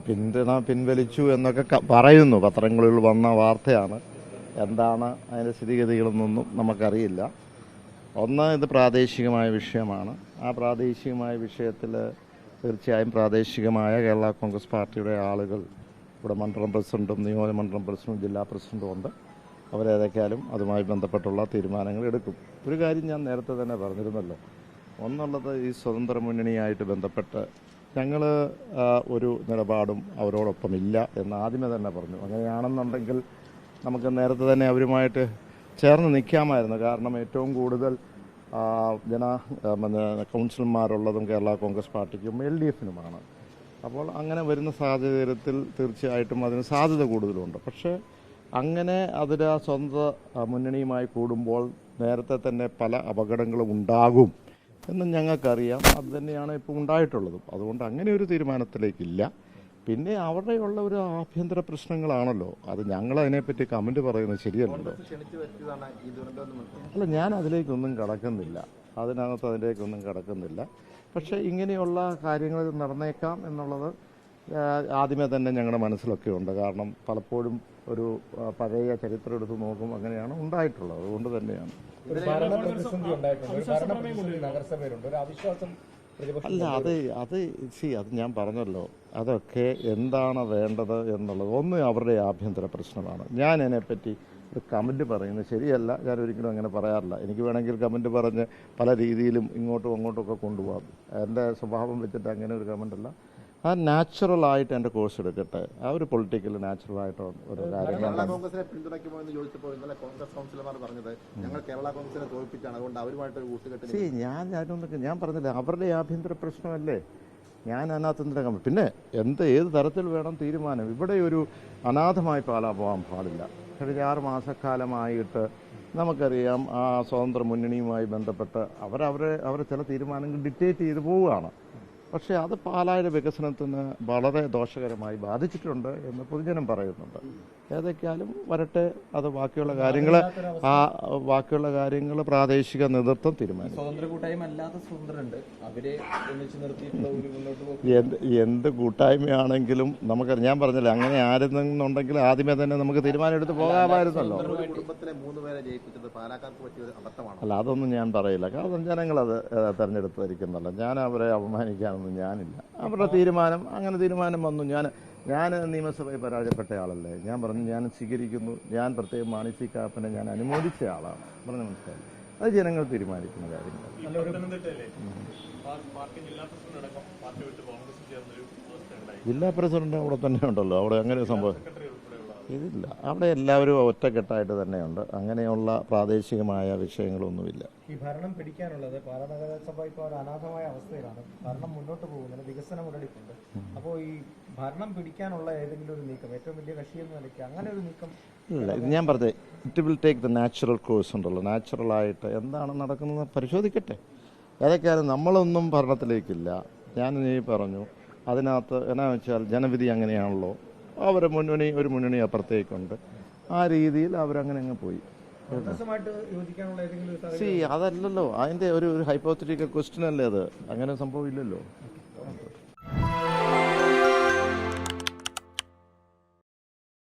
പിന്തുണ പിൻവലിച്ചു എന്നൊക്കെ പറയുന്നു, പത്രങ്ങളിൽ വന്ന വാർത്തയാണ്. എന്താണ് അതിൻ്റെ സ്ഥിതിഗതികളെന്നൊന്നും നമുക്കറിയില്ല. ഒന്ന്, ഇത് പ്രാദേശികമായ വിഷയമാണ്. ആ പ്രാദേശികമായ വിഷയത്തിൽ തീർച്ചയായും പ്രാദേശികമായ കേരള കോൺഗ്രസ് പാർട്ടിയുടെ ആളുകൾ ഇവിടെ മണ്ഡലം പ്രസിഡന്റും നിയോജകമണ്ഡലം പ്രസിഡന്റും ജില്ലാ പ്രസിഡന്റും ഉണ്ട്. അവരേതൊക്കെയാലും അതുമായി ബന്ധപ്പെട്ടുള്ള തീരുമാനങ്ങൾ എടുക്കും. ഒരു കാര്യം ഞാൻ നേരത്തെ തന്നെ പറഞ്ഞിരുന്നല്ലോ, ഒന്നുള്ളത് ഈ സ്വതന്ത്ര മുന്നണിയായിട്ട് ബന്ധപ്പെട്ട് ഞങ്ങൾ ഒരു നിലപാടും അവരോടൊപ്പം ഇല്ല എന്ന് ആദ്യമേ തന്നെ പറഞ്ഞു. അങ്ങനെയാണെന്നുണ്ടെങ്കിൽ നമുക്ക് നേരത്തെ തന്നെ അവരുമായിട്ട് ചേർന്ന് നിൽക്കാമായിരുന്നു. കാരണം ഏറ്റവും കൂടുതൽ കൗൺസിലർമാരുള്ളതും കേരള കോൺഗ്രസ് പാർട്ടിക്കും LDFനുമാണ്. അപ്പോൾ അങ്ങനെ വരുന്ന സാഹചര്യത്തിൽ തീർച്ചയായിട്ടും അതിന് സാധ്യത കൂടുതലുണ്ട്. പക്ഷേ അങ്ങനെ അതിൽ സ്വന്തം മുന്നണിയുമായി കൂടുമ്പോൾ നേരത്തെ തന്നെ പല അപകടങ്ങളും ഉണ്ടാകും എന്ന് ഞങ്ങൾക്കറിയാം. അത് തന്നെയാണ് ഇപ്പോൾ ഉണ്ടായിട്ടുള്ളതും. അതുകൊണ്ട് അങ്ങനെ ഒരു തീരുമാനത്തിലേക്കില്ല. പിന്നെ അവിടെയുള്ള ഒരു ആഭ്യന്തര പ്രശ്നങ്ങളാണല്ലോ, അത് ഞങ്ങൾ അതിനെപ്പറ്റി കമൻറ്റ് പറയുന്നത് ശരിയല്ലല്ലോ. അല്ല, ഞാൻ അതിലേക്കൊന്നും കടക്കുന്നില്ല, അതിലേക്കൊന്നും കടക്കുന്നില്ല. പക്ഷേ ഇങ്ങനെയുള്ള കാര്യങ്ങൾ നടന്നേക്കാം എന്നുള്ളത് ആദ്യമേ തന്നെ ഞങ്ങളുടെ മനസ്സിലൊക്കെ ഉണ്ട്. കാരണം പലപ്പോഴും ഒരു പഴയ ചരിത്രം എടുത്ത് നോക്കും, അങ്ങനെയാണ് ഉണ്ടായിട്ടുള്ളത്. അതുകൊണ്ട് തന്നെയാണ്. അല്ല, അത് ഞാൻ പറഞ്ഞല്ലോ, അതൊക്കെ എന്താണ് വേണ്ടത് എന്നുള്ളത് ഒന്ന് അവരുടെ ആഭ്യന്തര പ്രശ്നമാണ്. ഞാൻ അതിനെപ്പറ്റി ഒരു കമൻറ്റ് പറയുന്നത് ശരിയല്ല. ഞാൻ ഒരിക്കലും അങ്ങനെ പറയാറില്ല. എനിക്ക് വേണമെങ്കിൽ കമൻറ്റ് പറഞ്ഞ് പല രീതിയിലും ഇങ്ങോട്ടും അങ്ങോട്ടും ഒക്കെ കൊണ്ടുപോകാം. എൻ്റെ സ്വഭാവം വെച്ചിട്ട് അങ്ങനെ ഒരു കമൻ്റല്ല. ആ നാച്ചുറലായിട്ട് എൻ്റെ കോഴ്സ് എടുക്കട്ടെ. ആ ഒരു പൊളിറ്റിക്കൽ നാച്ചുറലായിട്ട് ഒരു കാര്യങ്ങൾ ഞാൻ പറഞ്ഞില്ല, അവരുടെ ആഭ്യന്തര പ്രശ്നമല്ലേ. ഞാൻ അതിനകത്ത് പിന്നെ ഏത് തരത്തിൽ വേണം തീരുമാനം. ഇവിടെ ഒരു അനാഥമായി പോകാൻ പാടില്ല. കഴിഞ്ഞ 6 മാസക്കാലമായിട്ട് നമുക്കറിയാം ആ സ്വതന്ത്ര മുന്നണിയുമായി ബന്ധപ്പെട്ട് അവരെ ചില തീരുമാനങ്ങൾ ഡിക്റ്റേറ്റ് ചെയ്ത് പോവുകയാണ്. പക്ഷേ അത് പാലായുടെ വികസനത്തിന് വളരെ ദോഷകരമായി ബാധിച്ചിട്ടുണ്ട് എന്ന് പൊതുജനം പറയുന്നുണ്ട്. ഏതൊക്കെയാലും വരട്ടെ, അത് ബാക്കിയുള്ള കാര്യങ്ങൾ പ്രാദേശിക നേതൃത്വം തീരുമാനിക്കും. എന്ത് കൂട്ടായ്മയാണെങ്കിലും ഞാൻ പറഞ്ഞില്ല, അങ്ങനെ ആരെന്നുണ്ടെങ്കിൽ ആദ്യമേ തന്നെ നമുക്ക് തീരുമാനം എടുത്ത് പോകാമായിരുന്നല്ലോ. അല്ല, അതൊന്നും ഞാൻ പറയില്ല. കാരണം ജനങ്ങളത് തെരഞ്ഞെടുത്തിരിക്കുന്നല്ലോ. ഞാൻ അവരെ അപമാനിക്കാനൊന്നും ഞാനില്ല. അവരുടെ തീരുമാനം വന്നു. ഞാൻ നിയമസഭയിൽ പരാജയപ്പെട്ട ആളല്ലേ. ഞാൻ പറഞ്ഞു, ഞാൻ സ്വീകരിക്കുന്നു. ഞാൻ പ്രത്യേകം മാണി സി കാപ്പനെ ഞാൻ അനുമോദിച്ച ആളാണ്. പറഞ്ഞു മനസ്സിലായി. അത് ജനങ്ങൾ തീരുമാനിക്കുന്ന കാര്യങ്ങൾ. ജില്ലാ പ്രസിഡന്റ് അവിടെ തന്നെ ഉണ്ടല്ലോ. അവിടെ അങ്ങനെ സംഭവം ഇതില്ല. അവിടെ എല്ലാവരും ഒറ്റക്കെട്ടായിട്ട് തന്നെയുണ്ട്. അങ്ങനെയുള്ള പ്രാദേശികമായ വിഷയങ്ങളൊന്നുമില്ല. ഈ ഭരണം പിടിക്കാനുള്ളത് പാലാ നഗരസഭ ഇപ്പോൾ ഒരു അനാഥമായ അവസ്ഥയിലാണ്. ഭരണം മുന്നോട്ട് പോകുന്നത്, വികസനം ഉടലിട്ടുണ്ട്. അപ്പോൾ ഈ ഭരണം പിടിക്കാനുള്ള ഏതെങ്കിലും ഒരു നീക്കം, ഏറ്റവും വലിയ കക്ഷി എന്ന നിലയ്ക്ക് അങ്ങനെ ഒരു നീക്കം ഇല്ല. ഇത് ഞാൻ പറഞ്ഞത് it will take the natural course ഉണ്ടല്ലോ. നാച്ചുറലായിട്ട് എന്താണ് നടക്കുന്നത് പരിശോധിക്കട്ടെ. ഏതൊക്കെയാലും നമ്മളൊന്നും ഭരണത്തിലേക്കില്ല. ഞാൻ പറഞ്ഞു, അതിനകത്ത് എന്നാന്ന് വെച്ചാൽ ജനവിധി അങ്ങനെയാണല്ലോ. അവരെ ഒരു മുന്നണി അപ്പുറത്തേക്കുണ്ട്. ആ രീതിയിൽ അവരങ്ങനെ അങ്ങ് പോയി. അതല്ലല്ലോ, അതിൻ്റെ ഒരു ഹൈപ്പോത്തറ്റിക്കൽ ക്വസ്റ്റ്യൻ അല്ലേ അത്. അങ്ങനെ സംഭവമില്ലല്ലോ.